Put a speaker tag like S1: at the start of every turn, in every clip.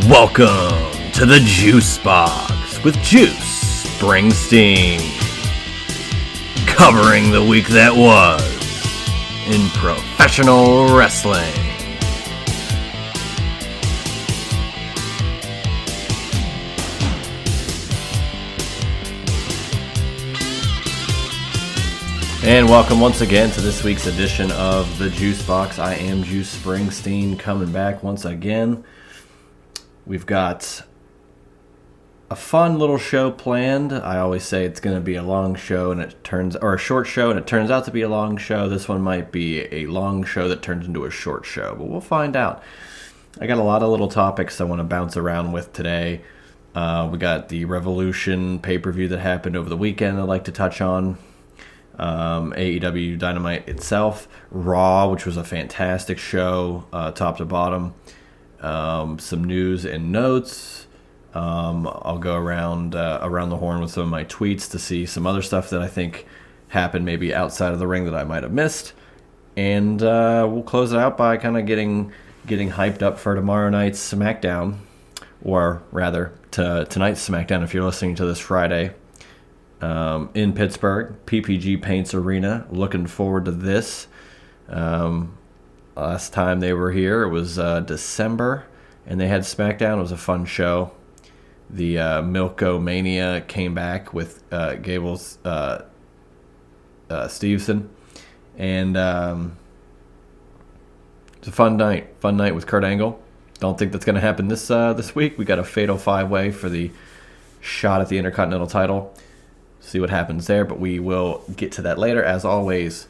S1: Welcome to the Juice Box with Juice Springsteen, covering the week that was in professional wrestling. And welcome once again to this week's edition of the Juice Box. I am Juice Springsteen, coming back once again. We've got a fun little show planned. I always say it's going to be a long show and a short show, and it turns out to be a long show. This one might be a long show that turns into a short show, but we'll find out. I got a lot of little topics I want to bounce around with today. We got the Revolution pay-per-view that happened over the weekend I'd like to touch on. AEW Dynamite itself, Raw, which was a fantastic show, top to bottom. Some news and notes. I'll go around the horn with some of my tweets to see some other stuff that I think happened maybe outside of the ring that I might have missed, and we'll close it out by kind of getting hyped up for tomorrow night's SmackDown, or rather tonight's SmackDown if you're listening to this Friday. In Pittsburgh, PPG Paints Arena. Looking forward to this. Last time they were here, it was December, and they had SmackDown. It was a fun show. The Milko Mania came back with Gable's Stevenson, and it's a fun night. Fun night with Kurt Angle. Don't think that's going to happen this week. We got a fatal 5-way for the shot at the Intercontinental title. See what happens there, but we will get to that later. As always,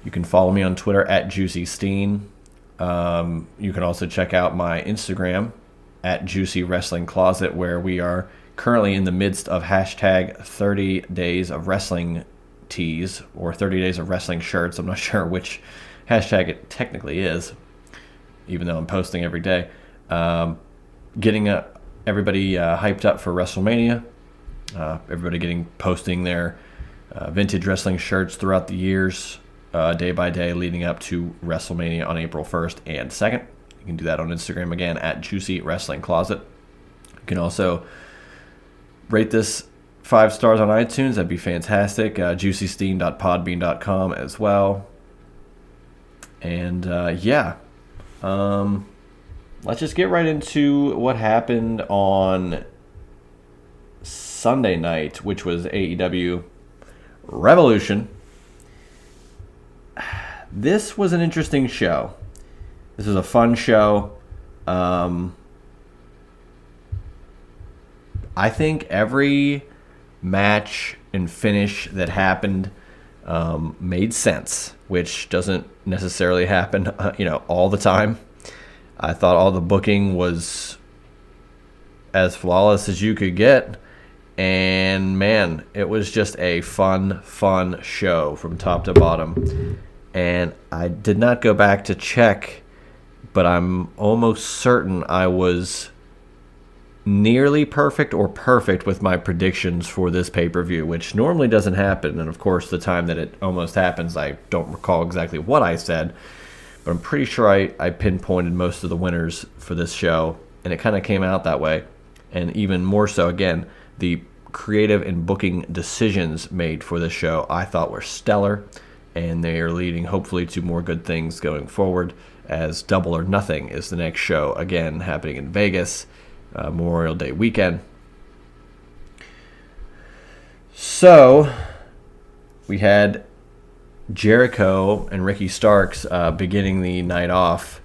S1: you can follow me on Twitter at JuicySteen. You can also check out my Instagram at Juicy Wrestling Closet, where we are currently in the midst of hashtag 30 Days of Wrestling tees, or 30 Days of Wrestling shirts. I'm not sure which hashtag it technically is, even though I'm posting every day. Getting everybody hyped up for WrestleMania. Everybody posting their vintage wrestling shirts throughout the years, day by day, leading up to WrestleMania on April 1st and 2nd. You can do that on Instagram again at Juicy Wrestling Closet. You can also rate this 5 stars on iTunes. That'd be fantastic. JuicySteen.podbean.com as well. And let's just get right into what happened on Sunday night, which was AEW Revolution. This was an interesting show. This was a fun show. I think every match and finish that happened made sense, which doesn't necessarily happen, all the time. I thought all the booking was as flawless as you could get. And man, it was just a fun show from top to bottom. And I did not go back to check, but I'm almost certain I was nearly perfect or perfect with my predictions for this pay-per-view, which normally doesn't happen. And of course, the time that it almost happens, I don't recall exactly what I said, but I'm pretty sure I pinpointed most of the winners for this show, and it kind of came out that way. And even more so, again, the creative and booking decisions made for this show I thought were stellar, and they are leading hopefully to more good things going forward, as Double or Nothing is the next show, again happening in Vegas, Memorial Day weekend. So we had Jericho and Ricky Starks beginning the night off,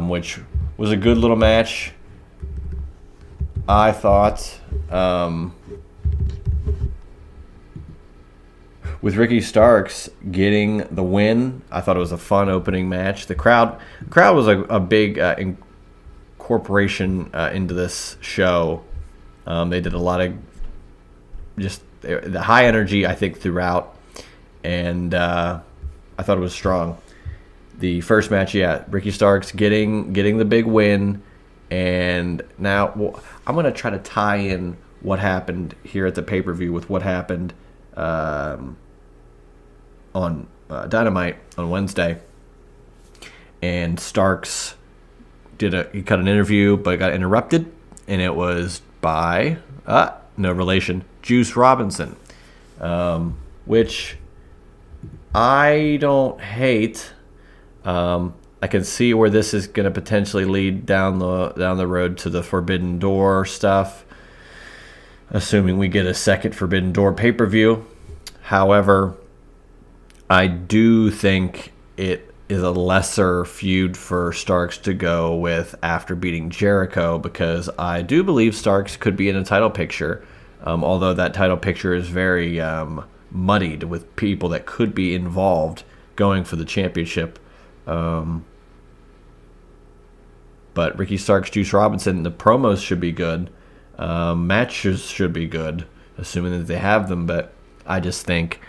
S1: which was a good little match, I thought. With Ricky Starks getting the win, I thought it was a fun opening match. The crowd was a big incorporation into this show. They did a lot of just the high energy, I think, throughout, and I thought it was strong. The first match, Ricky Starks getting the big win, and now I'm going to try to tie in what happened here at the pay-per-view with what happened on Dynamite on Wednesday, and Starks he cut an interview, but got interrupted, and it was by no relation, Juice Robinson, which I don't hate. I can see where this is going to potentially lead down the road to the Forbidden Door stuff, assuming we get a second Forbidden Door pay-per-view. However, I do think it is a lesser feud for Starks to go with after beating Jericho, because I do believe Starks could be in a title picture, although that title picture is very muddied with people that could be involved going for the championship. But Ricky Starks, Juice Robinson, the promos should be good. Matches should be good, assuming that they have them. But I just think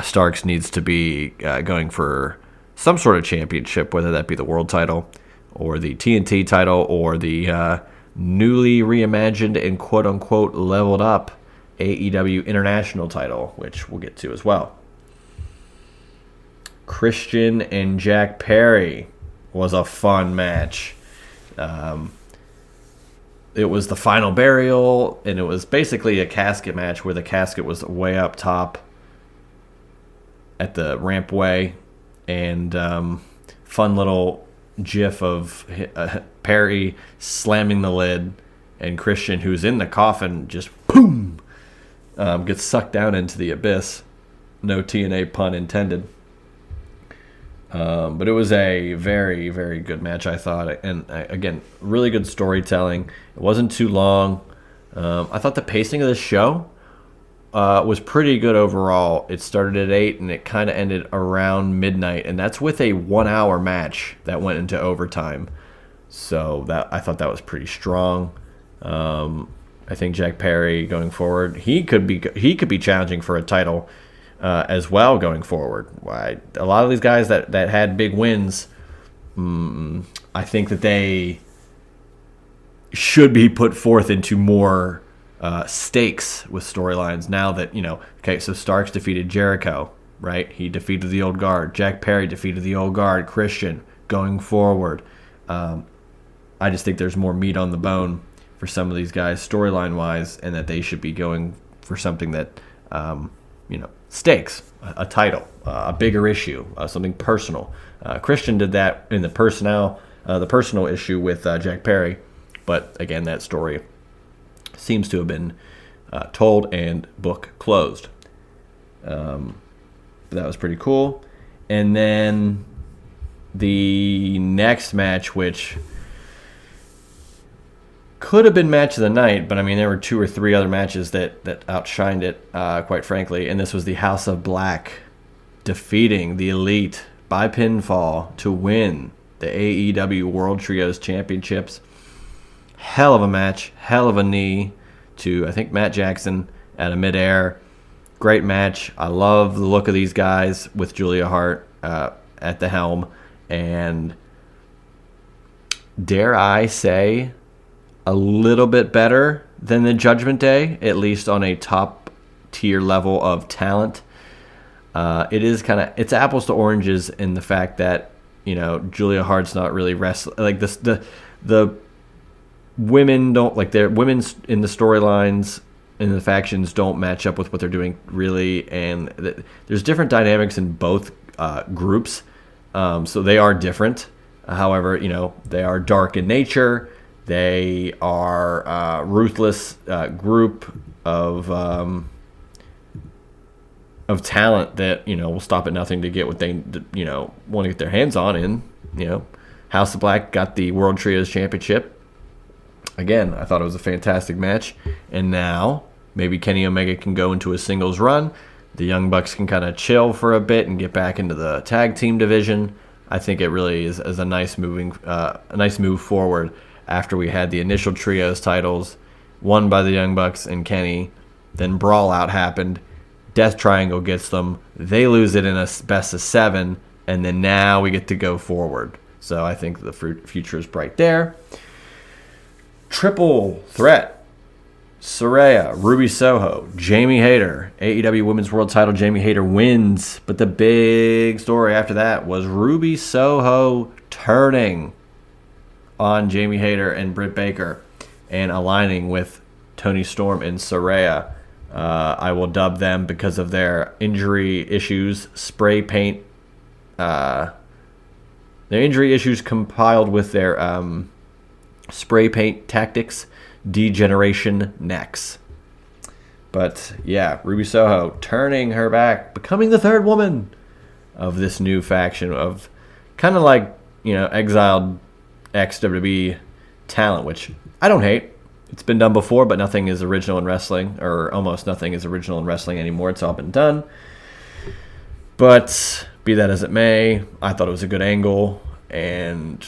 S1: Starks needs to be going for some sort of championship, whether that be the world title or the TNT title or the newly reimagined and quote-unquote leveled up AEW International title, which we'll get to as well. Christian and Jack Perry was a fun match. It was the final burial, and it was basically a casket match where the casket was way up top at the rampway, and fun little gif of Perry slamming the lid, and Christian, who's in the coffin, just boom, gets sucked down into the abyss. No TNA pun intended. But it was a very, very good match, I thought. And again, really good storytelling. It wasn't too long. I thought the pacing of this show was pretty good overall. It started at 8 and it kind of ended around midnight. And that's with a 1-hour match that went into overtime. So I thought that was pretty strong. I think Jack Perry going forward, he could be challenging for a title as well going forward. A lot of these guys that had big wins, I think that they should be put forth into more stakes with storylines now that, okay, so Starks defeated Jericho, right? He defeated the Old Guard. Jack Perry defeated the Old Guard. Christian going forward. I just think there's more meat on the bone for some of these guys storyline-wise, and that they should be going for something that, stakes, a title, a bigger issue, something personal. Christian did that in the personal issue with Jack Perry, but again, that story seems to have been told and book closed. That was pretty cool. And then the next match, which could have been match of the night, but I mean, there were 2 or 3 other matches that outshined it, quite frankly. And this was the House of Black defeating the Elite by pinfall to win the AEW World Trios Championships. Hell of a match, hell of a knee to, I think, Matt Jackson out of midair. Great match. I love the look of these guys with Julia Hart at the helm. And dare I say, a little bit better than the Judgment Day, at least on a top tier level of talent. It is it's apples to oranges in the fact that, Julia Hart's not really wrestling. Like the women don't, like, their women's in the storylines and the factions don't match up with what they're doing really. And there's different dynamics in both groups. So they are different. However, they are dark in nature. They are a ruthless group of talent that will stop at nothing to get what they want to get their hands on. And House of Black got the World Trios Championship. Again, I thought it was a fantastic match. And now maybe Kenny Omega can go into a singles run. The Young Bucks can kind of chill for a bit and get back into the tag team division. I think it really is a nice move forward. After we had the initial trios titles won by the Young Bucks and Kenny, then Brawl Out happened. Death Triangle gets them. They lose it in a best of 7, and then now we get to go forward. So I think the future is bright there. Triple threat. Saraya, Ruby Soho, Jamie Hayter. AEW Women's World Title, Jamie Hayter wins. But the big story after that was Ruby Soho turning on Jamie Hayter and Britt Baker and aligning with Toni Storm and Saraya. I will dub them because of their injury issues, their injury issues compiled with their spray paint tactics, degeneration necks. But yeah, Ruby Soho turning her back, becoming the third woman of this new faction of kind of like, exiled ex-WWE talent, which I don't hate. It's been done before, but nothing is original in wrestling, or almost nothing is original in wrestling anymore. It's all been done. But be that as it may, I thought it was a good angle, and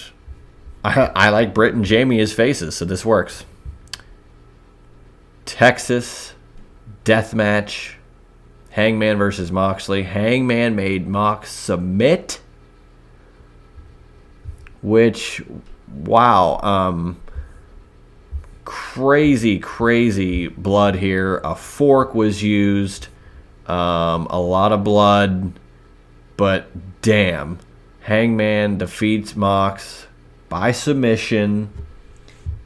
S1: I like Britt and Jamie as faces, so this works. Texas death match, Hangman versus Moxley. Hangman made Mox submit, which, wow, crazy blood here. A fork was used, a lot of blood, but damn, Hangman defeats Mox by submission,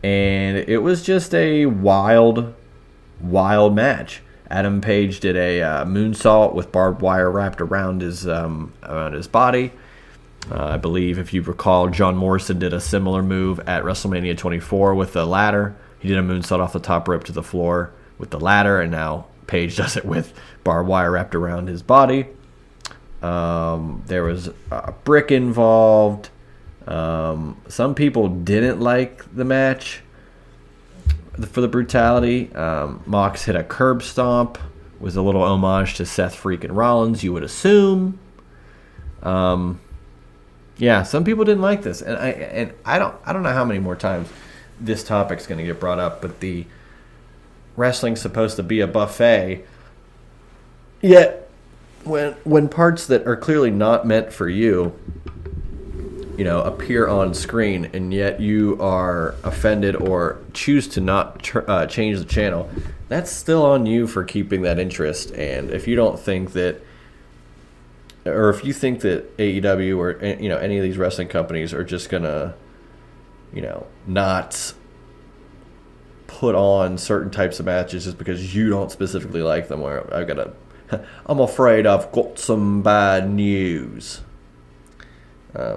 S1: and it was just a wild match. Adam Page did a moonsault with barbed wire wrapped around his body. I believe, if you recall, John Morrison did a similar move at WrestleMania 24 with the ladder. He did a moonsault off the top rope to the floor with the ladder, and now Page does it with barbed wire wrapped around his body. There was a brick involved. Some people didn't like the match for the brutality. Mox hit a curb stomp, was a little homage to Seth freaking Rollins, you would assume. Yeah, some people didn't like this, and I don't know how many more times this topic's going to get brought up, but the wrestling's supposed to be a buffet. Yet, when parts that are clearly not meant for you, appear on screen, and yet you are offended or choose to not change the channel, that's still on you for keeping that interest. And if you don't think that, or if you think that AEW or any of these wrestling companies are just gonna not put on certain types of matches just because you don't specifically like them, or I'm afraid I've got some bad news.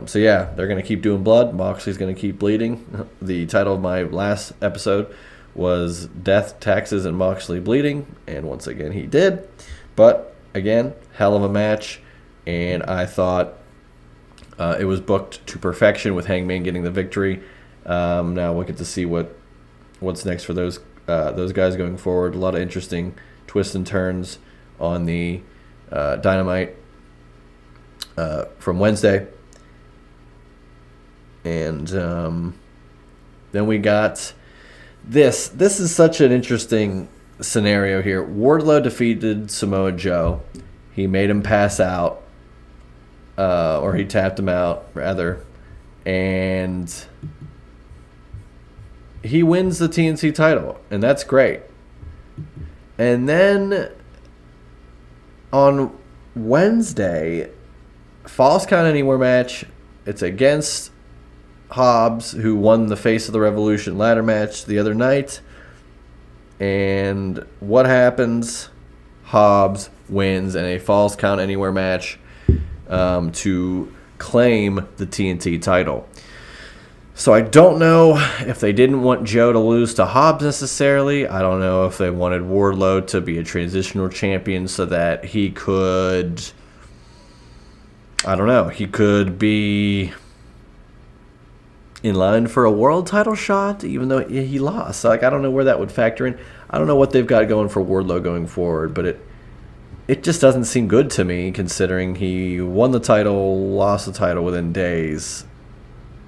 S1: So yeah, they're going to keep doing blood. Moxley's going to keep bleeding. The title of my last episode was Death, Taxes, and Moxley Bleeding, and once again he did. But again, hell of a match, and I thought it was booked to perfection with Hangman getting the victory. Now we'll get to see what's next for those guys going forward. A lot of interesting twists and turns on the Dynamite from Wednesday. And then we got this. This is such an interesting scenario here. Wardlow defeated Samoa Joe. He made him pass out, or he tapped him out, rather. And he wins the TNT title, and that's great. And then on Wednesday, Falls Count Anywhere match. It's against Hobbs, who won the Face of the Revolution ladder match the other night. And what happens? Hobbs wins in a Falls Count Anywhere match to claim the TNT title. So I don't know if they didn't want Joe to lose to Hobbs necessarily. I don't know if they wanted Wardlow to be a transitional champion so that he could, he could be in line for a world title shot, even though he lost. I don't know where that would factor in. I don't know what they've got going for Wardlow going forward, but it just doesn't seem good to me, considering he won the title, lost the title within days.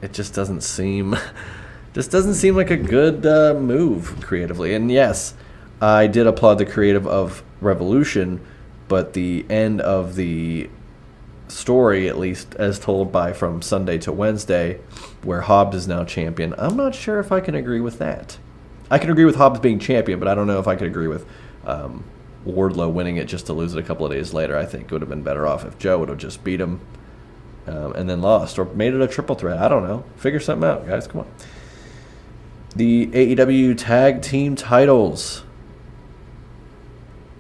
S1: It just doesn't seem like a good move creatively. And yes, I did applaud the creative of Revolution, but the end of the story, at least as told from Sunday to Wednesday, where Hobbs is now champion, I'm not sure if I can agree with that. I can agree with Hobbs being champion, but I don't know if I could agree with Wardlow winning it just to lose it a couple of days later. I think it would have been better off if Joe would have just beat him and then lost, or made it a triple threat. I don't know. Figure something out, guys. Come on. The AEW Tag Team titles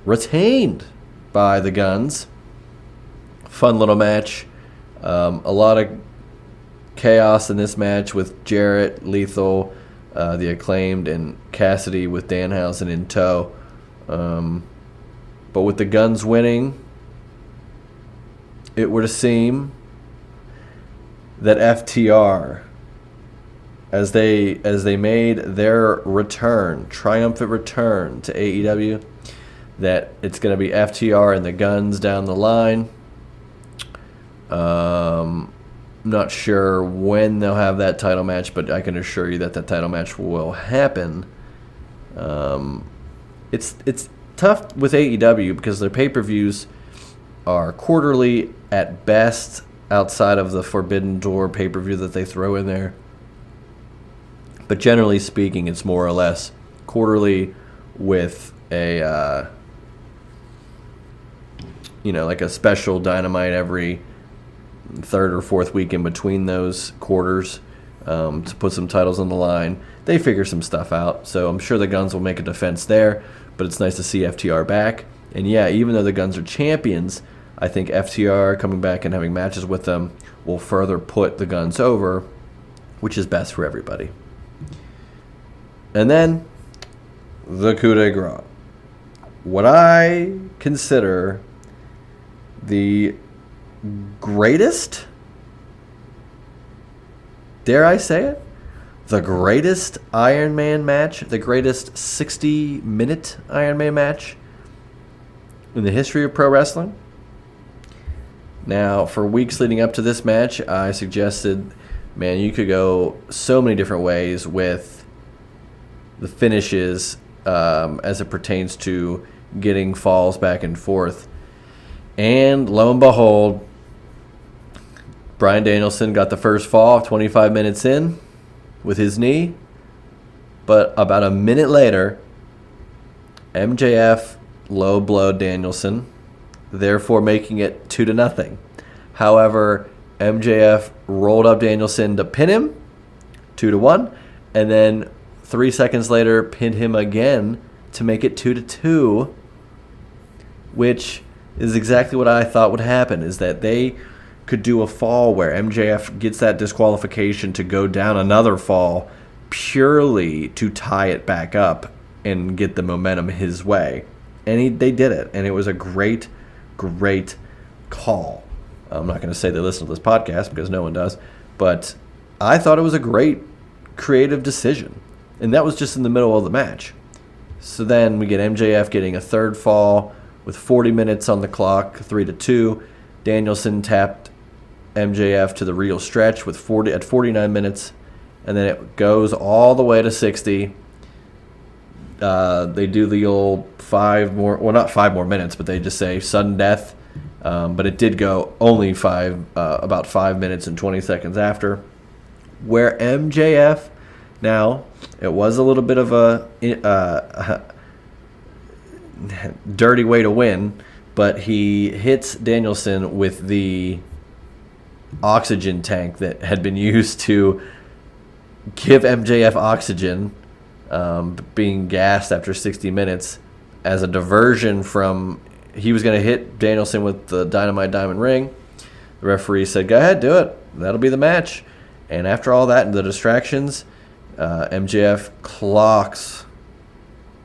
S1: retained by the Guns. Fun little match. A lot of chaos in this match with Jarrett, Lethal, the Acclaimed, and Cassidy with Danhausen in tow. But with the Guns winning, it would seem that FTR, as they made their triumphant return to AEW, that it's going to be FTR and the Guns down the line. Not sure when they'll have that title match, but I can assure you that title match will happen. It's tough with AEW because their pay-per-views are quarterly at best, outside of the Forbidden Door pay-per-view that they throw in there. But generally speaking, it's more or less quarterly with a like a special Dynamite every third or fourth week in between those quarters, to put some titles on the line. They figure some stuff out, so I'm sure the Guns will make a defense there, but it's nice to see FTR back. And yeah, even though the Guns are champions, I think FTR coming back and having matches with them will further put the Guns over, which is best for everybody. And then the coup de grace. What I consider the greatest, dare I say it, the greatest Iron Man match, the greatest 60-minute Iron Man match in the history of pro wrestling. Now, for weeks leading up to this match, I suggested, man, you could go so many different ways with the finishes as it pertains to getting falls back and forth. And lo and behold, Bryan Danielson got the first fall 25 minutes in with his knee. But about a minute later, MJF low blowed Danielson, therefore making it 2-0. However, MJF rolled up Danielson to pin him 2-1, and then 3 seconds later pinned him again to make it 2-2, which is exactly what I thought would happen, is that they could do a fall where MJF gets that disqualification to go down another fall purely to tie it back up and get the momentum his way. And they did it, and it was a great, great call. I'm not going to say they listen to this podcast because no one does, but I thought it was a great creative decision. And that was just in the middle of the match. So then we get MJF getting a third fall with 40 minutes on the clock, 3-2. Danielson tapped MJF to the real stretch with 49 minutes, and then it goes all the way to 60. They do the old not 5 more minutes, but they just say sudden death. But it did go only about 5 minutes and 20 seconds after, where MJF, now it was a little bit of a dirty way to win, but he hits Danielson with the oxygen tank that had been used to give MJF oxygen, being gassed after 60 minutes as a diversion from, he was going to hit Danielson with the Dynamite Diamond Ring. The referee said, go ahead, do it. That'll be the match. And after all that and the distractions, MJF clocks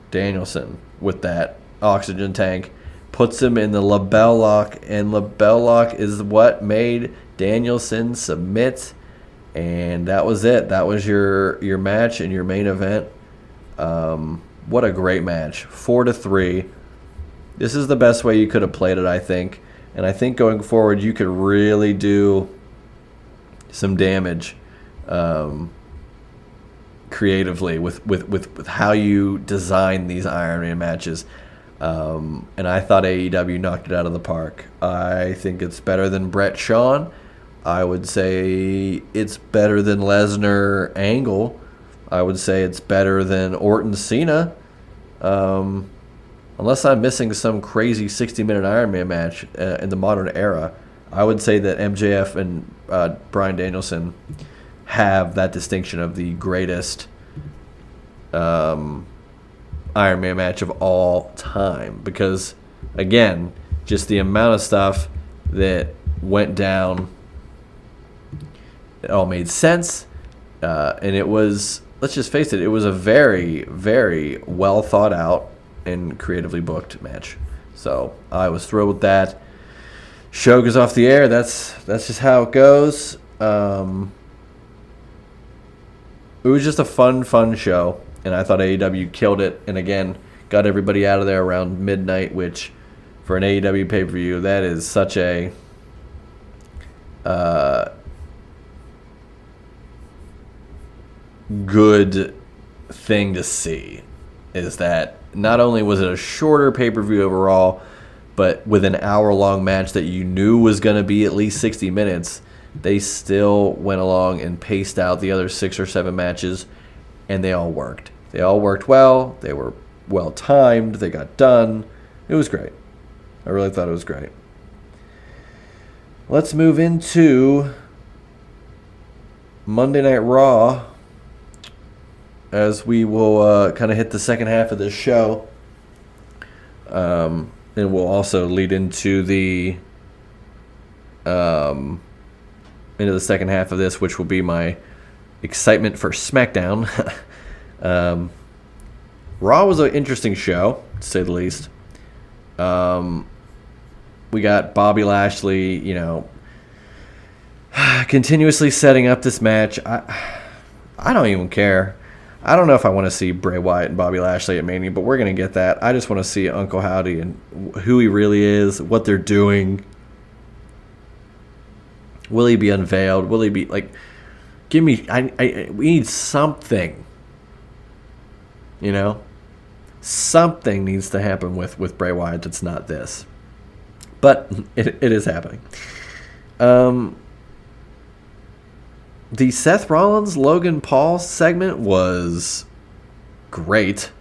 S1: Danielson with that oxygen tank, puts him in the label lock, and label lock is what made Danielson submit. And that was it. That was your match and your main event. What a great match. 4-3. This is the best way you could have played it, I think. And I think going forward, you could really do some damage creatively with how you design these Iron Man matches. And I thought AEW knocked it out of the park. I think it's better than Brett Shawn. I would say it's better than Lesnar Angle. I would say it's better than Orton Cena. Unless I'm missing some crazy 60-minute Iron Man match in the modern era, I would say that MJF and Bryan Danielson have that distinction of the greatest Iron Man match of all time. Because, again, just the amount of stuff that went down, it all made sense. And it was, let's just face it, it was a very, very well thought out and creatively booked match. So I was thrilled with that. Show goes off the air. That's just how it goes. It was just a fun show, and I thought AEW killed it. And again, got everybody out of there around midnight, which for an AEW pay-per-view, that is such a good thing to see. Is that not only was it a shorter pay-per-view overall, but with an hour-long match that you knew was going to be at least 60 minutes, they still went along and paced out the other 6 or 7 matches, and they all worked. They all worked well. They were well-timed. They got done. It was great. I really thought it was great. Let's move into Monday Night Raw, as we will kind of hit the second half of this show. And we'll also lead into the second half of this, which will be my excitement for SmackDown. Raw was an interesting show, to say the least. We got Bobby Lashley, continuously setting up this match. I don't even care. I don't know if I want to see Bray Wyatt and Bobby Lashley at Mania, but we're going to get that. I just want to see Uncle Howdy and who he really is, what they're doing. Will he be unveiled? Will he be, give me, we need something. Something needs to happen with Bray Wyatt that's not this. But it is happening. The Seth Rollins-Logan Paul segment was great.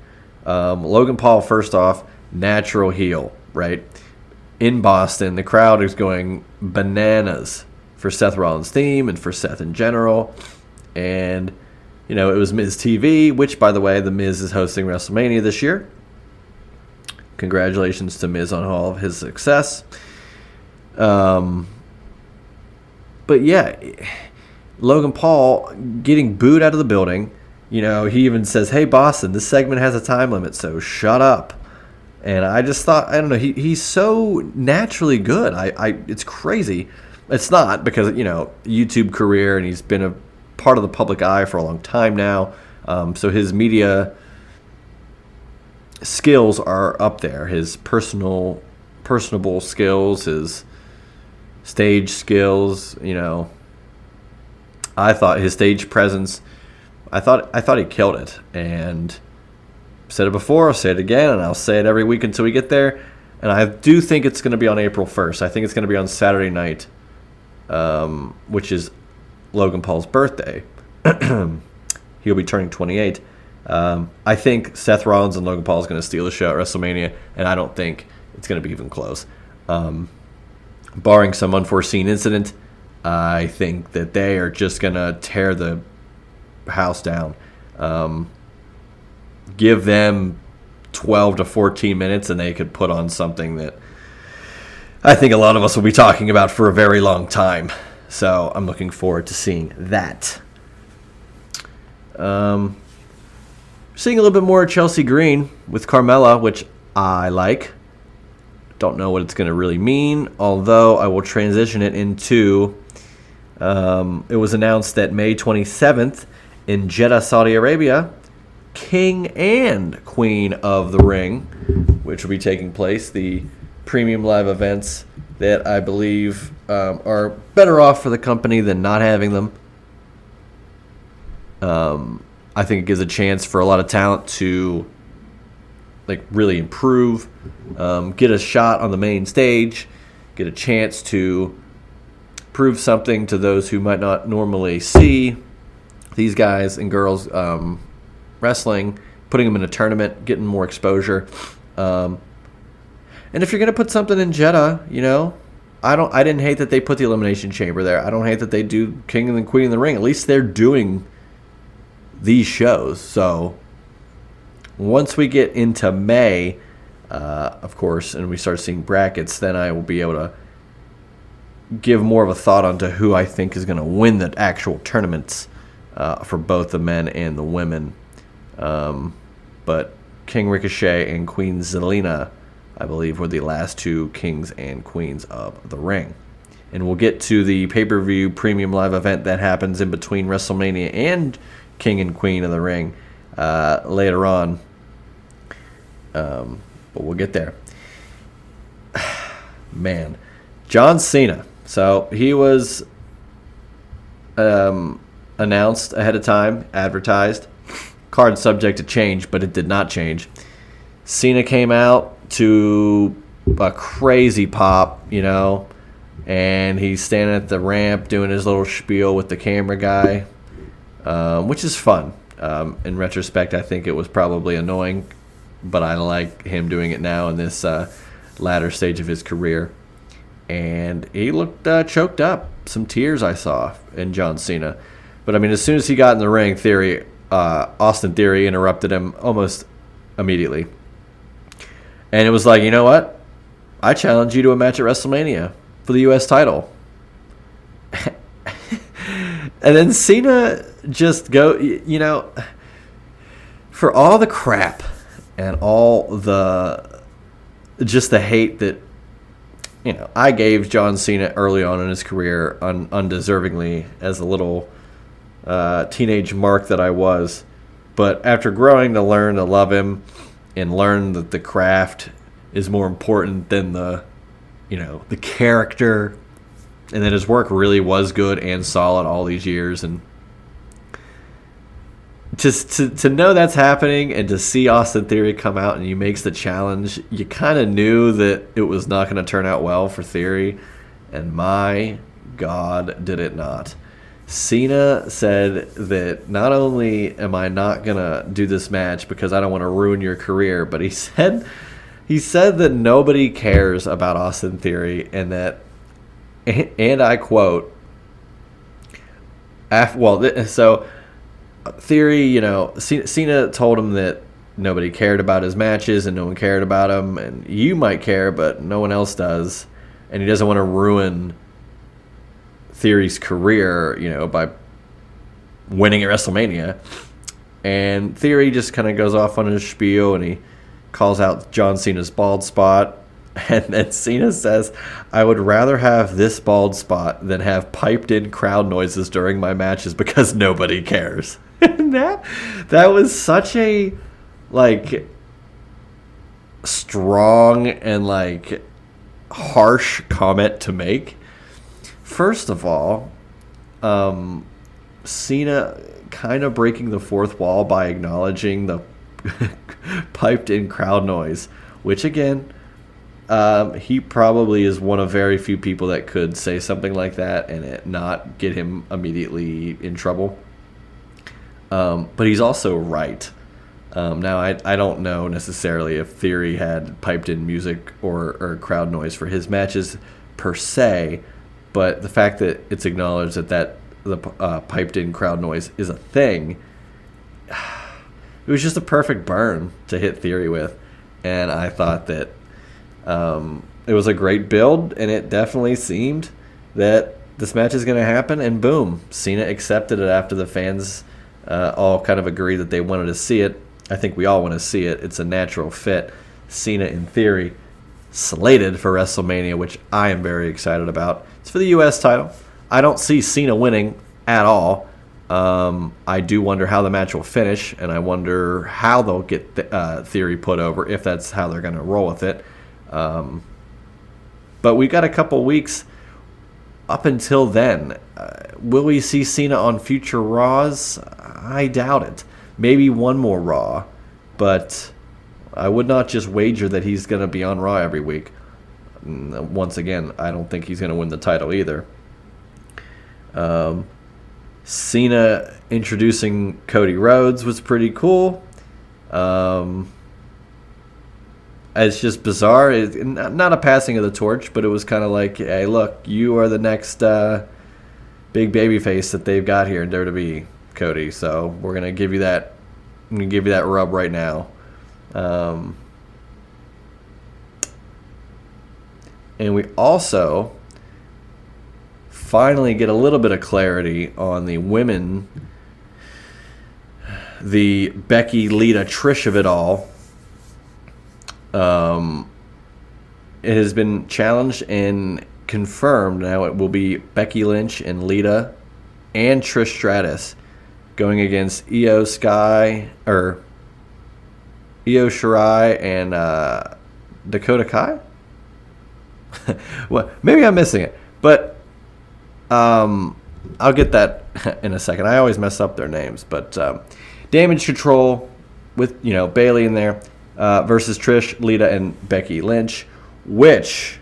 S1: Logan Paul, first off, natural heel, right? In Boston, the crowd is going bananas for Seth Rollins' theme and for Seth in general. And, it was Miz TV, which, by the way, The Miz is hosting WrestleMania this year. Congratulations to Miz on all of his success. But, yeah, Logan Paul getting booed out of the building. He even says, "Hey, Boston, this segment has a time limit, so shut up." And I just thought, I don't know, he's so naturally good. It's crazy. It's not because, YouTube career, and he's been a part of the public eye for a long time now. So his media skills are up there. His personable skills, his stage skills, I thought his stage presence, I thought he killed it. And I've said it before, I'll say it again, and I'll say it every week until we get there. And I do think it's going to be on April 1st. I think it's going to be on Saturday night, which is Logan Paul's birthday. He'll be turning 28. I think Seth Rollins and Logan Paul is going to steal the show at WrestleMania, and I don't think it's going to be even close. Barring some unforeseen incident, I think that they are just going to tear the house down. Give them 12 to 14 minutes, and they could put on something that I think a lot of us will be talking about for a very long time. So I'm looking forward to seeing that. Seeing a little bit more of Chelsea Green with Carmella, which I like. Don't know what it's going to really mean, although I will transition it into... it was announced that May 27th in Jeddah, Saudi Arabia, King and Queen of the Ring, which will be taking place, the premium live events that I believe are better off for the company than not having them. I think it gives a chance for a lot of talent to really improve, get a shot on the main stage, get a chance to prove something to those who might not normally see these guys and girls wrestling, putting them in a tournament, getting more exposure. And if you're going to put something in Jeddah, I didn't hate that they put the Elimination Chamber there. I don't hate that they do King and Queen in the Ring. At least they're doing these shows. So once we get into May, of course, and we start seeing brackets, then I will be able to give more of a thought onto who I think is going to win the actual tournaments for both the men and the women. But King Ricochet and Queen Zelina, I believe, were the last two kings and queens of the ring. And we'll get to the pay-per-view premium live event that happens in between WrestleMania and King and Queen of the Ring later on. But we'll get there. Man, John Cena. So he was announced ahead of time, advertised. Card subject to change, but it did not change. Cena came out to a crazy pop, and he's standing at the ramp doing his little spiel with the camera guy, which is fun. In retrospect, I think it was probably annoying, but I like him doing it now in this latter stage of his career. And he looked choked up. Some tears I saw in John Cena. But, as soon as he got in the ring, Austin Theory interrupted him almost immediately. And it was like, you know what? I challenge you to a match at WrestleMania for the U.S. title. And then Cena just for all the crap and all the hate that, I gave John Cena early on in his career undeservingly as a little teenage mark that I was. But after growing to learn to love him and learn that the craft is more important than the character, and that his work really was good and solid all these years, and just to know that's happening and to see Austin Theory come out and he makes the challenge, you kind of knew that it was not going to turn out well for Theory, and my God, did it not. Cena said that not only am I not going to do this match because I don't want to ruin your career, but he said that nobody cares about Austin Theory, and that, and I quote, Theory, Cena told him that nobody cared about his matches and no one cared about him, and you might care, but no one else does, and he doesn't want to ruin Theory's career, by winning at WrestleMania. And Theory just kind of goes off on his spiel, and he calls out John Cena's bald spot. And then Cena says, I would rather have this bald spot than have piped-in crowd noises during my matches because nobody cares. And that was such a, strong and, harsh comment to make. First of all, Cena kind of breaking the fourth wall by acknowledging the piped-in crowd noise, which, again, he probably is one of very few people that could say something like that and it not get him immediately in trouble. But he's also right. Now, I don't know necessarily if Theory had piped-in music or crowd noise for his matches per se, but the fact that it's acknowledged that the piped-in crowd noise is a thing, it was just a perfect burn to hit Theory with. And I thought that it was a great build, and it definitely seemed that this match is going to happen, and boom, Cena accepted it after the fans all kind of agreed that they wanted to see it. I think we all want to see it. It's a natural fit. Cena, in theory, slated for WrestleMania, which I am very excited about. It's for the U.S. title. I don't see Cena winning at all. I do wonder how the match will finish, and I wonder how they'll get Theory put over, if that's how they're going to roll with it. But we've got a couple weeks up until then. Will we see Cena on future Raws? I doubt it. Maybe one more Raw, but I would not just wager that he's going to be on Raw every week. Once again, I don't think he's going to win the title either. Cena introducing Cody Rhodes was pretty cool. It's just bizarre. Not a passing of the torch, but it was kind of like, hey, look, you are the next big baby face that they've got here in WWE, Cody. So we're gonna give you that. I'm gonna give you that rub right now. And we also finally get a little bit of clarity on the women, the Becky, Lita, Trish of it all. It has been challenged and confirmed now it will be Becky Lynch and Lita and Trish Stratus going against Io Shirai and Dakota Kai. Well, maybe I'm missing it, but I'll get that in a second. I always mess up their names, but Damage Control with Bayley in there versus Trish, Lita, and Becky Lynch, which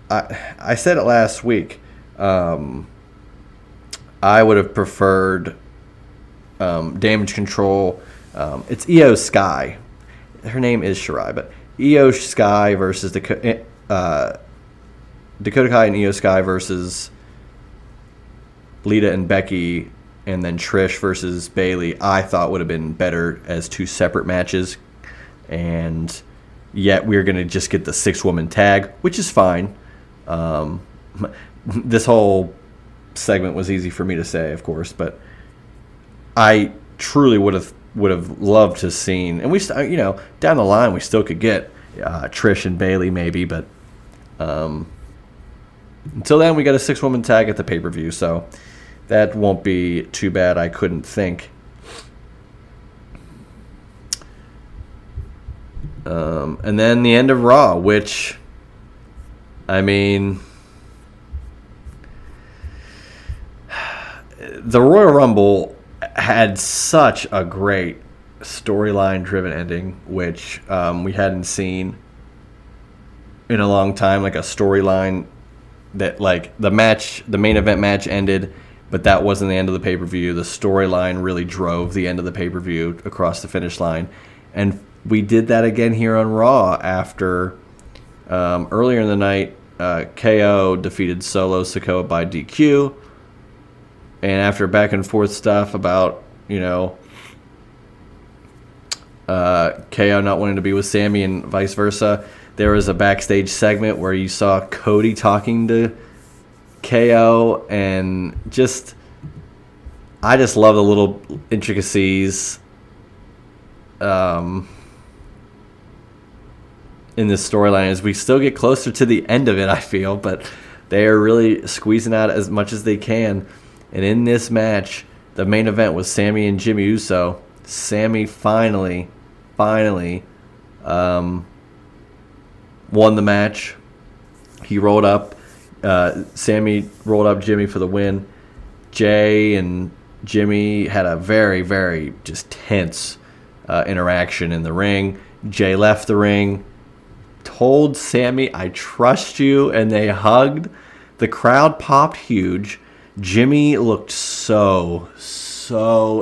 S1: I said it last week. I would have preferred Damage Control. It's Io Sky. Her name is Shirai, but Io Sky versus Dakota Kai and Io Sky versus Lita and Becky, and then Trish versus Bayley, I thought would have been better as two separate matches. And yet we're going to just get the 6-woman tag, which is fine. This whole segment was easy for me to say, of course, but I truly would have loved to have seen, and we down the line we still could get Trish and Bayley maybe, but until then we got a 6-woman tag at the pay-per-view, so that won't be too bad, I couldn't think. And then the end of Raw, which, I mean, the Royal Rumble had such a great storyline-driven ending, which we hadn't seen in a long time, like a storyline that, like, the main event match ended, but that wasn't the end of the pay-per-view. The storyline really drove the end of the pay-per-view across the finish line. And we did that again here on Raw after earlier in the night, KO defeated Solo Sikoa by DQ. And after back and forth stuff about, KO not wanting to be with Sammy and vice versa, there was a backstage segment where you saw Cody talking to KO, and I just love the little intricacies in this storyline as we still get closer to the end of it, I feel, but they are really squeezing out as much as they can. And in this match, the main event was Sammy and Jimmy Uso. Sammy finally won the match. He rolled up. Sammy rolled up Jimmy for the win. Jay and Jimmy had a very, very just tense interaction in the ring. Jay left the ring, told Sammy, "I trust you," and they hugged. The crowd popped huge. Jimmy looked so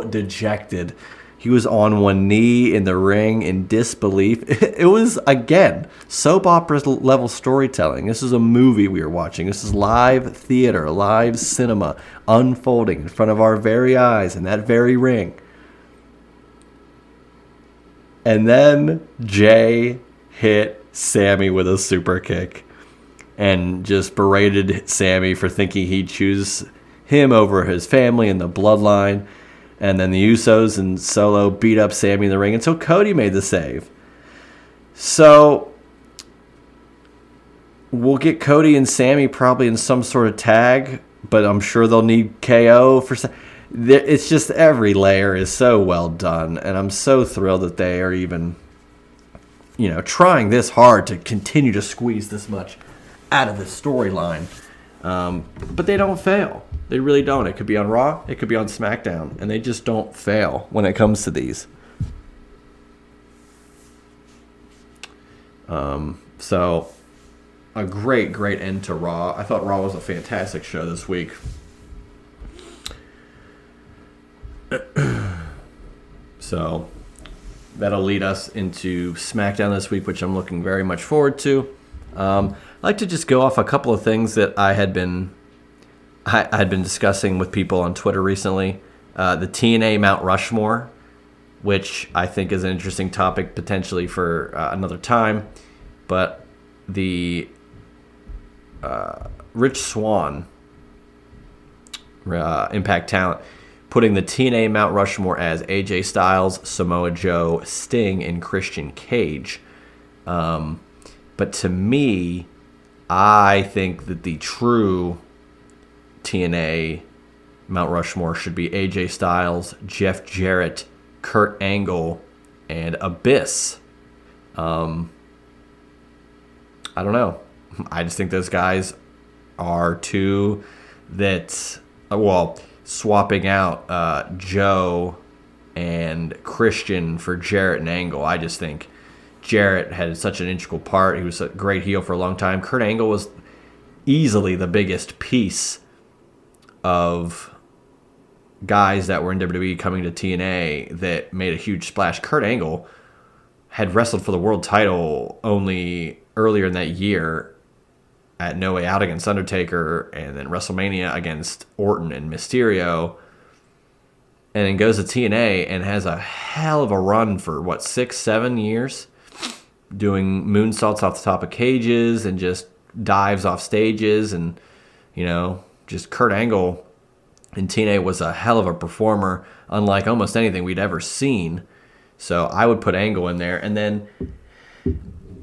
S1: dejected. He was on one knee in the ring in disbelief. It was, again, soap opera level storytelling. This is a movie we were watching. This is live theater, live cinema unfolding in front of our very eyes in that very ring. And then Jay hit Sammy with a super kick and just berated Sammy for thinking he'd choose him over his family and the bloodline. And then the Usos and Solo beat up Sammy in the ring until Cody made the save. So we'll get Cody and Sammy probably in some sort of tag, but I'm sure they'll need KO for. It's just every layer is so well done, and I'm so thrilled that they are even, trying this hard to continue to squeeze this much out of the storyline. But they don't fail. They really don't. It could be on Raw. It could be on SmackDown. And they just don't fail when it comes to these. So, a great end to Raw. I thought Raw was a fantastic show this week. So, that'll lead us into SmackDown this week, which I'm looking very much forward to. I'd like to just go off a couple of things that I had been discussing with people on Twitter recently. The TNA Mount Rushmore, which I think is an interesting topic potentially for another time. But the Rich Swann, Impact talent, putting the TNA Mount Rushmore as AJ Styles, Samoa Joe, Sting, and Christian Cage. But to me, I think that the true TNA Mount Rushmore should be AJ Styles, Jeff Jarrett, Kurt Angle, and Abyss. I don't know. I just think those guys are two that, swapping out Joe and Christian for Jarrett and Angle, I just think Jarrett had such an integral part. He was a great heel for a long time. Kurt Angle was easily the biggest piece of guys that were in WWE coming to TNA that made a huge splash. Kurt Angle had wrestled for the world title only earlier in that year at No Way Out against Undertaker, and then WrestleMania against Orton and Mysterio, and then goes to TNA and has a hell of a run for, 6-7 years, doing moonsaults off the top of cages and just dives off stages, and, just Kurt Angle in TNA was a hell of a performer, unlike almost anything we'd ever seen. So I would put Angle in there. And then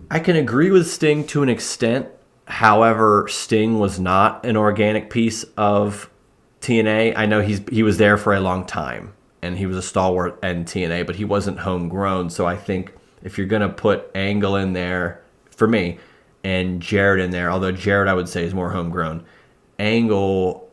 S1: I can agree with Sting to an extent. However, Sting was not an organic piece of TNA. I know he was there for a long time, and he was a stalwart in TNA, but he wasn't homegrown. So I think if you're going to put Angle in there, for me, and Jarrett in there, although Jarrett I would say is more homegrown, Angle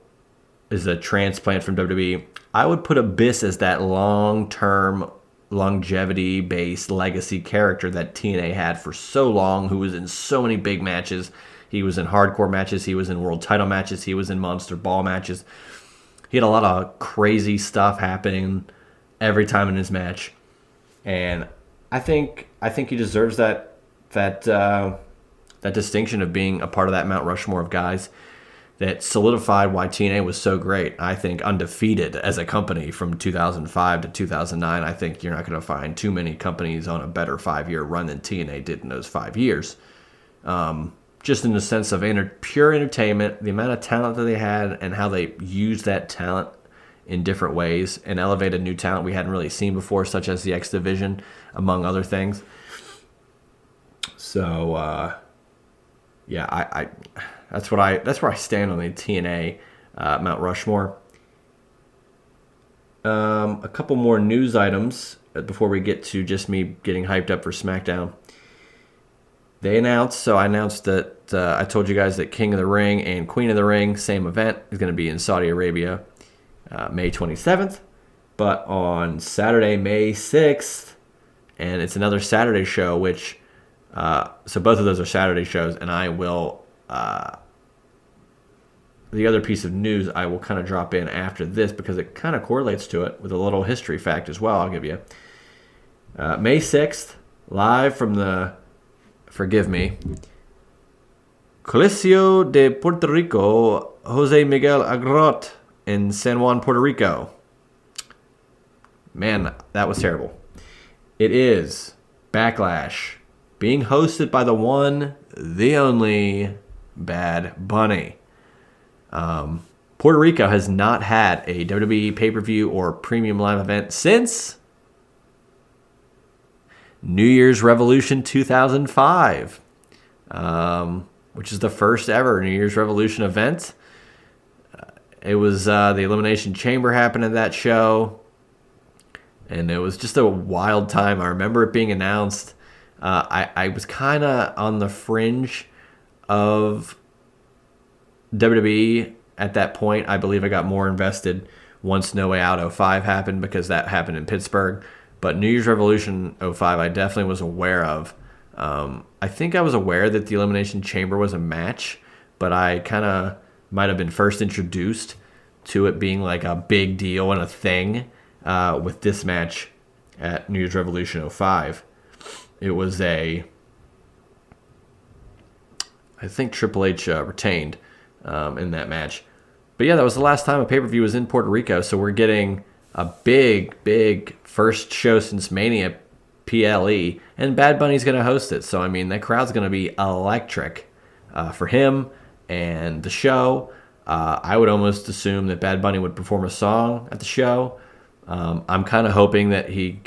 S1: is a transplant from WWE. I would put Abyss as that long-term, longevity-based legacy character that TNA had for so long, who was in so many big matches. He was in hardcore matches. He was in world title matches. He was in monster ball matches. He had a lot of crazy stuff happening every time in his match, and I think he deserves that distinction of being a part of that Mount Rushmore of guys that solidified why TNA was so great. I think undefeated as a company from 2005 to 2009. I think you're not going to find too many companies on a better 5-year run than TNA did in those 5 years. Just in the sense of pure entertainment, the amount of talent that they had, and how they used that talent in different ways and elevated new talent we hadn't really seen before, such as the X Division, among other things. So, I that's where I stand on the TNA Mount Rushmore. A couple more news items before we get to just me getting hyped up for SmackDown. I announced that I told you guys that King of the Ring and Queen of the Ring, same event, is going to be in Saudi Arabia May 27th, but on Saturday, May 6th, and it's another Saturday show, which, so both of those are Saturday shows, and I will, the other piece of news I will kind of drop in after this because it kind of correlates to it with a little history fact as well, I'll give you. May 6th, live from the, forgive me, Coliseo de Puerto Rico, Jose Miguel Agrot in San Juan, Puerto Rico. Man, that was terrible. It is Backlash, being hosted by the one, the only, Bad Bunny. Puerto Rico has not had a WWE pay-per-view or premium live event since New Year's Revolution 2005, which is the first ever New Year's Revolution event. It was the Elimination Chamber happened at that show, and it was just a wild time. I remember it being announced. I was kind of on the fringe of WWE at that point. I believe I got more invested once No Way Out 05 happened, because that happened in Pittsburgh. But New Year's Revolution 05, I definitely was aware of. I think I was aware that the Elimination Chamber was a match, but I kind of might have been first introduced to it being like a big deal and a thing with this match at New Year's Revolution '05. It was I think Triple H retained in that match. But yeah, that was the last time a pay-per-view was in Puerto Rico, so we're getting a big first show since Mania, PLE, and Bad Bunny's going to host it. So, I mean, that crowd's going to be electric for him and the show. I would almost assume that Bad Bunny would perform a song at the show. I'm kind of hoping that he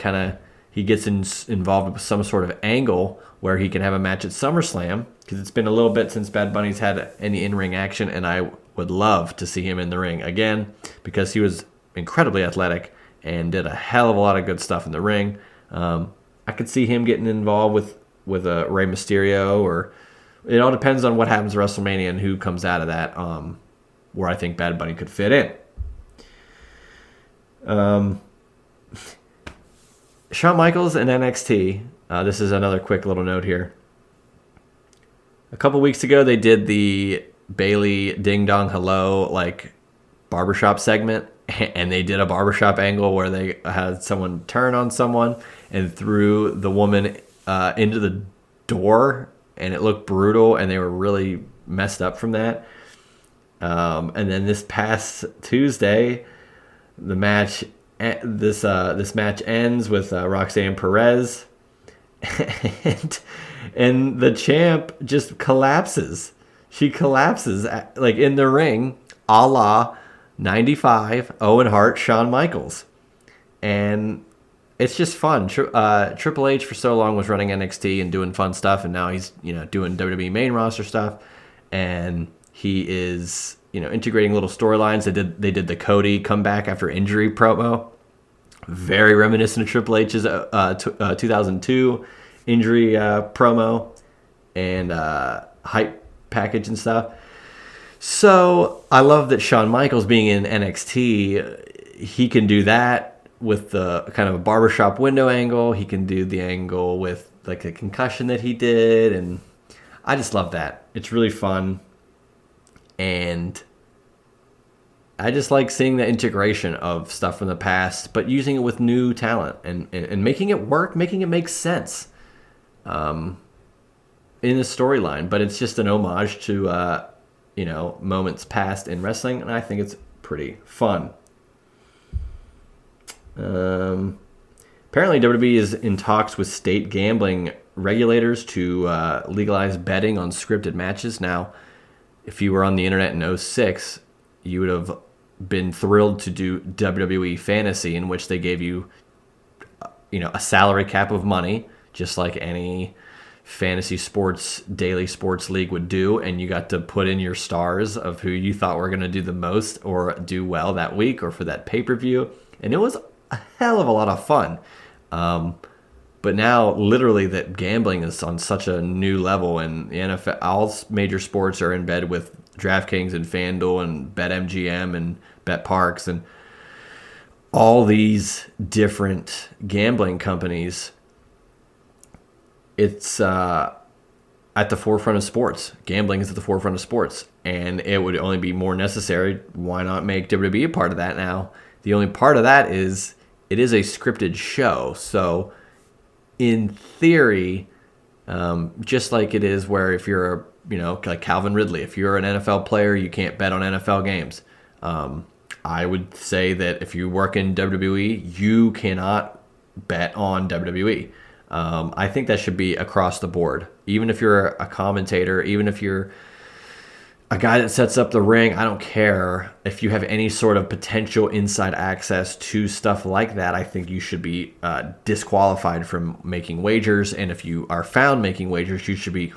S1: gets involved with some sort of angle where he can have a match at SummerSlam, because it's been a little bit since Bad Bunny's had any in-ring action, and I would love to see him in the ring again, because he was incredibly athletic and did a hell of a lot of good stuff in the ring. I could see him getting involved with a Rey Mysterio, or it all depends on what happens at WrestleMania and who comes out of that, where I think Bad Bunny could fit in. Shawn Michaels and NXT. This is another quick little note here. A couple weeks ago, they did the Bailey Ding Dong Hello barbershop segment, and they did a barbershop angle where they had someone turn on someone and threw the woman into the door, and it looked brutal, and they were really messed up from that. And then this past Tuesday, this match ends with Roxanne Perez, and the champ just collapses. She collapses in the ring, a la 95 Owen Hart, Shawn Michaels, and it's just fun. Triple H for so long was running NXT and doing fun stuff, and now he's doing WWE main roster stuff, and he is integrating little storylines. They did the Cody comeback after injury promo, very reminiscent of Triple H's 2002 injury promo and hype package and stuff. So I love that Shawn Michaels being in NXT, he can do that with the kind of a barbershop window angle. He can do the angle with the concussion that he did, and I just love that. It's really fun, and I just like seeing the integration of stuff from the past, but using it with new talent and making it work, making it make sense in the storyline. But it's just an homage to moments past in wrestling, and I think it's pretty fun. Apparently WWE is in talks with state gambling regulators to legalize betting on scripted matches. Now, if you were on the internet in '06, you would have been thrilled to do WWE Fantasy, in which they gave you a salary cap of money, just like any fantasy sports daily sports league would do, and you got to put in your stars of who you thought were going to do the most or do well that week or for that pay-per-view, and it was a hell of a lot of fun. But now literally that gambling is on such a new level, and the NFL, all major sports are in bed with DraftKings and FanDuel and BetMGM and BetParks and all these different gambling companies. It's at the forefront of sports. Gambling is at the forefront of sports, and it would only be more necessary. Why not make WWE a part of that now? The only part of that is it is a scripted show. So in theory, just like it is where if you're like Calvin Ridley, if you're an NFL player, you can't bet on NFL games. I would say that if you work in WWE, you cannot bet on WWE. I think that should be across the board. Even if you're a commentator, even if you're a guy that sets up the ring, I don't care. If you have any sort of potential inside access to stuff like that, I think you should be disqualified from making wagers. And if you are found making wagers, you should be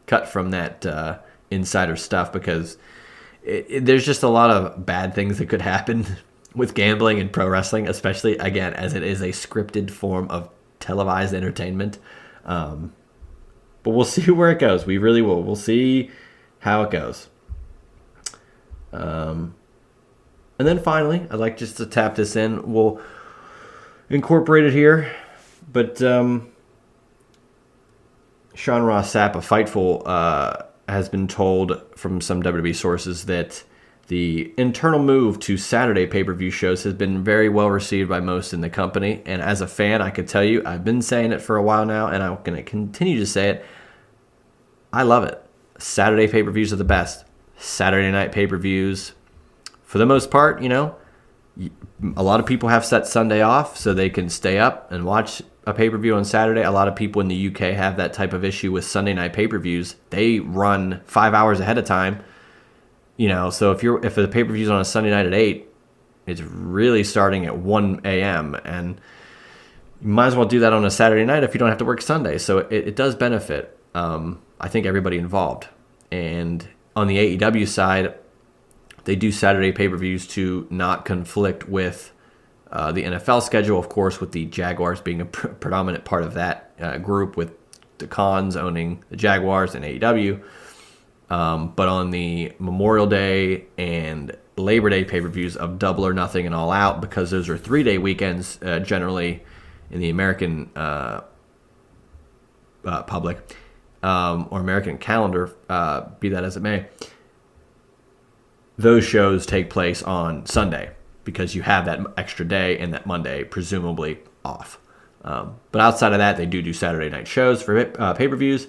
S1: cut from that insider stuff, because there's just a lot of bad things that could happen with gambling and pro wrestling, especially, again, as it is a scripted form of televised entertainment. But we'll see where it goes. We really will. We'll see how it goes. And then finally, I'd like just to tap this in. We'll incorporate it here. But Sean Ross Sapp of Fightful has been told from some WWE sources that The internal move to Saturday pay-per-view shows has been very well received by most in the company. And as a fan, I could tell you, I've been saying it for a while now, and I'm going to continue to say it. I love it. Saturday pay-per-views are the best. Saturday night pay-per-views, for the most part, a lot of people have set Sunday off so they can stay up and watch a pay-per-view on Saturday. A lot of people in the UK have that type of issue with Sunday night pay-per-views. They run 5 hours ahead of time. So if the pay-per-view's on a Sunday night at 8, it's really starting at 1 a.m. And you might as well do that on a Saturday night if you don't have to work Sunday. So it does benefit, I think, everybody involved. And on the AEW side, they do Saturday pay-per-views to not conflict with the NFL schedule, of course, with the Jaguars being a predominant part of that group, with the Khans owning the Jaguars and AEW. But on the Memorial Day and Labor Day pay-per-views of Double or Nothing and All Out, because those are 3-day weekends generally in the American public or American calendar, be that as it may, those shows take place on Sunday because you have that extra day and that Monday presumably off. But outside of that, they do Saturday night shows for pay-per-views.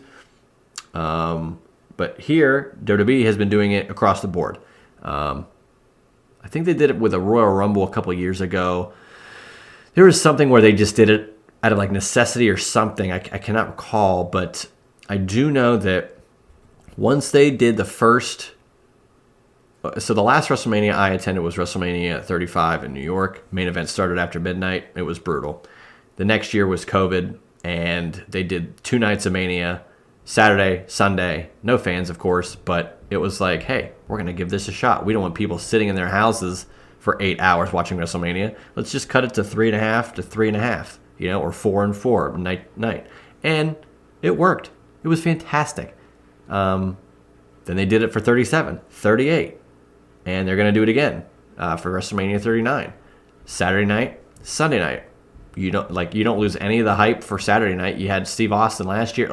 S1: But here, WWE has been doing it across the board. I think they did it with a Royal Rumble a couple of years ago. There was something where they just did it out of like necessity or something. I cannot recall, but I do know that once they did the first... So the last WrestleMania I attended was WrestleMania 35 in New York. Main event started after midnight. It was brutal. The next year was COVID, and they did 2 nights of Mania, Saturday, Sunday. No fans, of course, but it was like, hey, we're going to give this a shot. We don't want people sitting in their houses for 8 hours watching WrestleMania. Let's just cut it to 3.5 to 3.5, or 4 and 4 night. And it worked. It was fantastic. Then they did it for 37, 38. And they're going to do it again for WrestleMania 39. Saturday night, Sunday night. You don't lose any of the hype for Saturday night. You had Steve Austin last year.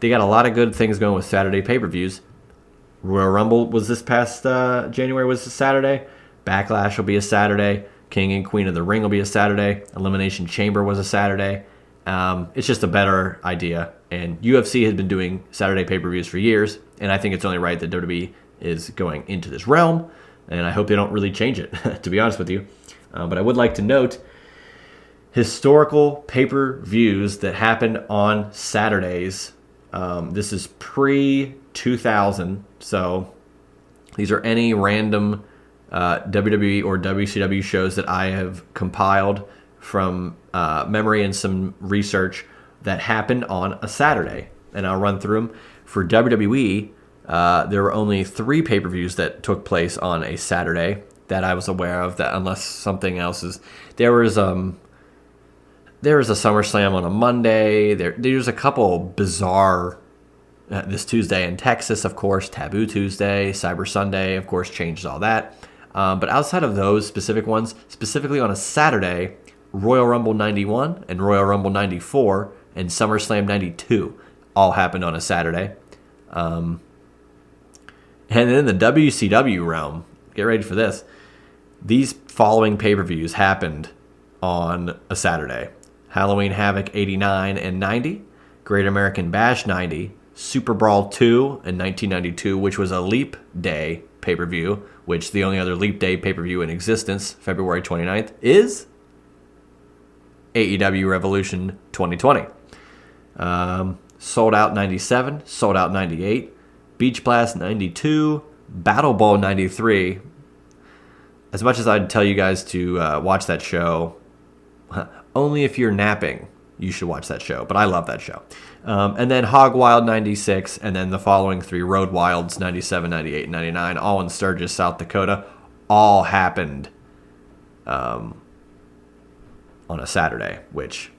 S1: They got a lot of good things going with Saturday pay-per-views. Royal Rumble was this past January, was a Saturday. Backlash will be a Saturday. King and Queen of the Ring will be a Saturday. Elimination Chamber was a Saturday. It's just a better idea. And UFC has been doing Saturday pay-per-views for years. And I think it's only right that WWE is going into this realm. And I hope they don't really change it, to be honest with you. But I would like to note historical pay-per-views that happened on Saturdays. This is pre-2000, so these are any random WWE or WCW shows that I have compiled from memory and some research that happened on a Saturday. And I'll run through them. For WWE, there were only 3 pay-per-views that took place on a Saturday that I was aware of, that unless something else is... There was a SummerSlam on a Monday. There's a couple bizarre... this Tuesday in Texas, of course, Taboo Tuesday, Cyber Sunday, of course, changes all that. But outside of those specific ones, specifically on a Saturday, Royal Rumble 91 and Royal Rumble 94 and SummerSlam 92 all happened on a Saturday. And in the WCW realm, get ready for this, these following pay-per-views happened on a Saturday. Halloween Havoc 89 and 90, Great American Bash 90, Super Brawl 2 in 1992, which was a Leap Day pay-per-view, which the only other Leap Day pay-per-view in existence, February 29th, is AEW Revolution 2020. Sold Out 97, Sold Out 98, Beach Blast 92, Battle Bowl 93. As much as I'd tell you guys to watch that show, only if you're napping, you should watch that show. But I love that show. And then Hog Wild 96, and then the following 3 Road Wilds 97, 98, and 99, all in Sturgis, South Dakota, all happened on a Saturday, which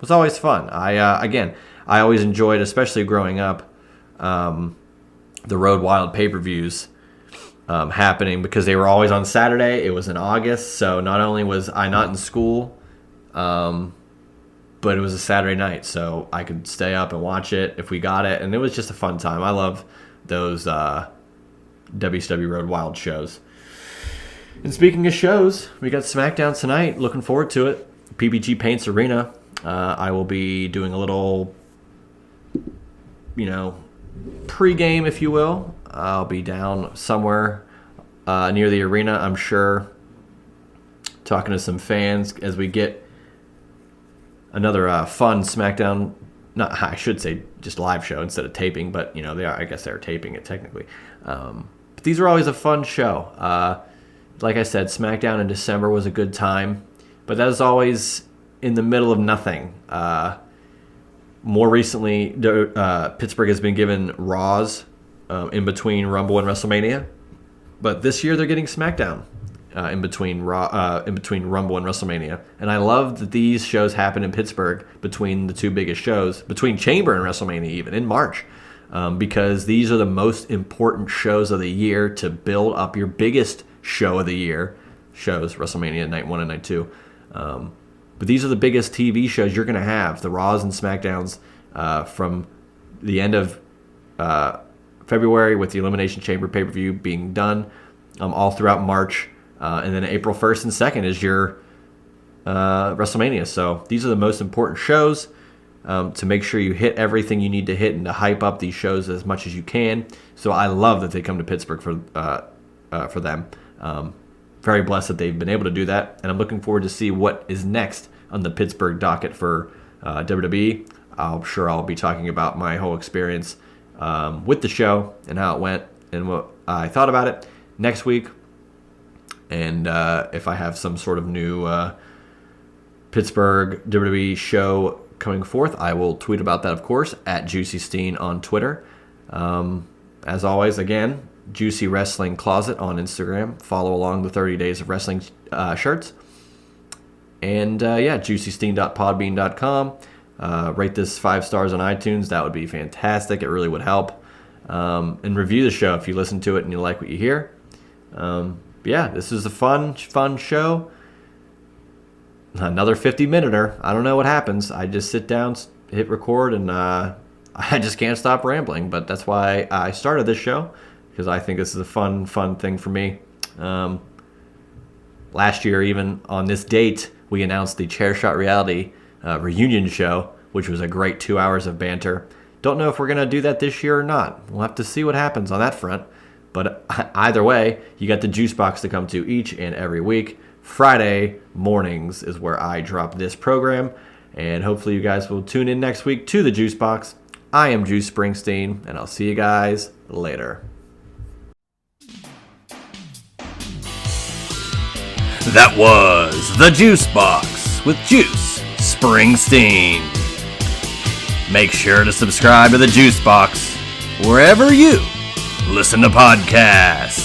S1: was always fun. I always enjoyed, especially growing up, the Road Wild pay-per-views happening because they were always on Saturday. It was in August, so not only was I not in school, but it was a Saturday night, so I could stay up and watch it if we got it, and it was just a fun time. I love those WCW Road Wild shows. And speaking of shows, we got SmackDown tonight. Looking forward to it. PPG Paints Arena. I will be doing a little, pregame, if you will. I'll be down somewhere near the arena, I'm sure, talking to some fans as we get another fun SmackDown. Not, I should say, just live show instead of taping, but I guess they're taping it technically. But these are always a fun show. Like I said, SmackDown in December was a good time, but that is always in the middle of nothing. More recently, Pittsburgh has been given Raws in between Rumble and WrestleMania, but this year they're getting SmackDown in between Rumble and WrestleMania. And I love that these shows happen in Pittsburgh between the two biggest shows, between Chamber and WrestleMania, even in March. Because these are the most important shows of the year to build up your biggest show of the year shows, WrestleMania Night 1 and Night 2. But these are the biggest TV shows you're going to have, the Raws and SmackDowns from the end of February with the Elimination Chamber pay-per-view being done all throughout March. And then April 1st and 2nd is your WrestleMania. So these are the most important shows. To make sure you hit everything you need to hit and to hype up these shows as much as you can. So I love that they come to Pittsburgh for them. Very blessed that they've been able to do that, and I'm looking forward to see what is next on the Pittsburgh docket for WWE. I'm sure I'll be talking about my whole experience with the show and how it went and what I thought about it next week. And if I have some sort of new Pittsburgh WWE show coming forth, I will tweet about that, of course, at Juicy Steen on Twitter. As always, again, Juicy Wrestling Closet on Instagram. Follow along the 30 Days of Wrestling shirts. And, juicysteen.podbean.com. Rate this 5 stars on iTunes. That would be fantastic. It really would help. And review the show if you listen to it and you like what you hear. This is a fun show. Another 50-minuter. I don't know what happens. I just sit down, hit record, and I just can't stop rambling. But that's why I started this show, because I think this is a fun thing for me. Last year, even on this date, we announced the Chairshot Reality reunion show, which was a great 2 hours of banter. Don't know if we're going to do that this year or not. We'll have to see what happens on that front. But either way, you got the Juice Box to come to each and every week. Friday mornings is where I drop this program, and hopefully you guys will tune in next week to the Juice Box. I am Juice Springsteen, and I'll see you guys later. That was the Juice Box with Juice Springsteen. Make sure to subscribe to the Juice Box wherever you listen to podcasts.